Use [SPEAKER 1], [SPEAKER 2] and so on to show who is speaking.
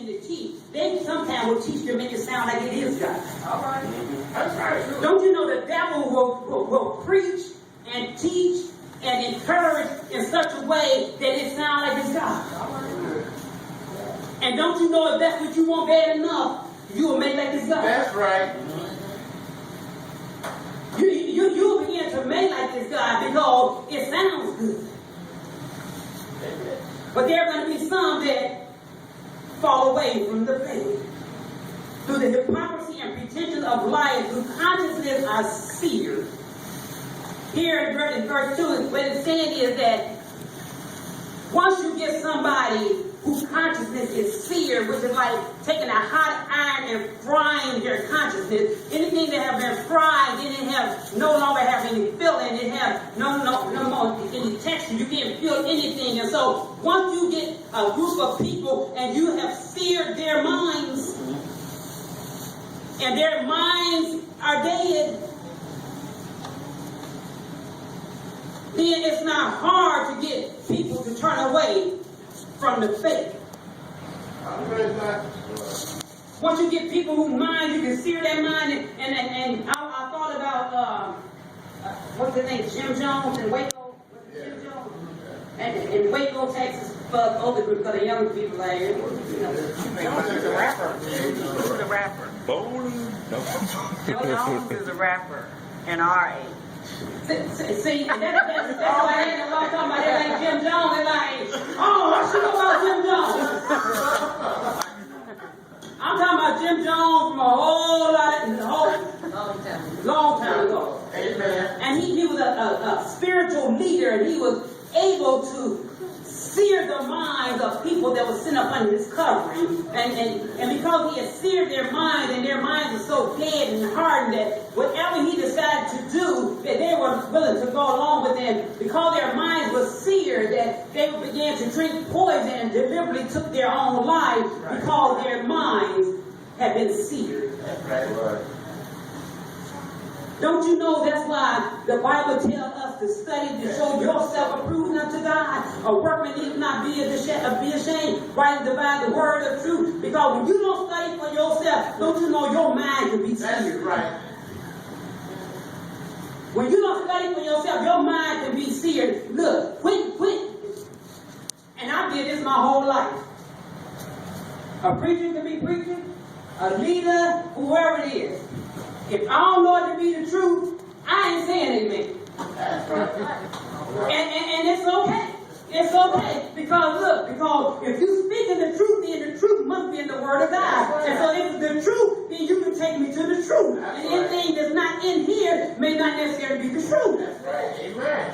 [SPEAKER 1] begin to teach, they sometimes will teach to make it sound like it is God.
[SPEAKER 2] All right. That's right.
[SPEAKER 1] Don't you know the devil will preach and teach and encourage in such a way that it sounds like it's God? And don't you know if that's what you want bad enough, you will make like it's God.
[SPEAKER 2] That's right.
[SPEAKER 1] You'll begin to make like this God because it sounds good. But there are going to be some that fall away from the faith through the hypocrisy and pretension of life, whose consciousness are seared. Here in verse 2, what it's saying is that once you get somebody whose consciousness is seared, which is like taking a hot iron and frying their consciousness, anything that have been fried, then it no longer have any filling, it have no more any texture, you can't feel anything. And so once you get a group of people and you have seared their minds, and their minds are dead, then it's not hard to get people to turn away from the faith. Once you get people whose mind, you can sear their mind, and I thought about what's his name, Jim Jones in Waco. Jim Jones? And in Waco, Texas, for the older group, for the young people out here.
[SPEAKER 3] Jones is a rapper. Who's the rapper? Jones is a rapper in our age.
[SPEAKER 1] See, that's why I ain't talking about that like Jim Jones. They're like, oh, what you know about Jim Jones? I'm talking about Jim Jones from a long time ago.
[SPEAKER 2] Amen.
[SPEAKER 1] And he was a spiritual leader, and he was able to sear the minds of people that were sitting up under his covering. And because he had seared their minds, and their minds were so dead and hardened that whatever he decided to do, that they were willing to go along with him, because their minds were seared, that they began to drink poison and deliberately took their own life because their minds had been seared.
[SPEAKER 2] That's right.
[SPEAKER 1] Don't you know that's why the Bible tells us to study to show yourself approved unto God? A workman need not be ashamed, rightly divide the word of truth. Because when you don't study for yourself, don't you know your mind can be seared?
[SPEAKER 2] That's right.
[SPEAKER 1] When you don't study for yourself, your mind can be seared. Look, quit. And I did this my whole life. A preacher can be preaching, a leader, whoever it is. If I don't know it to be the truth, I ain't saying amen. And it's okay. It's okay. Because if you speak in the truth, then the truth must be in the word of God. And so if it's the truth, then you can take me to the truth. And anything that's not in here may not necessarily be the truth.
[SPEAKER 2] That's right. Amen.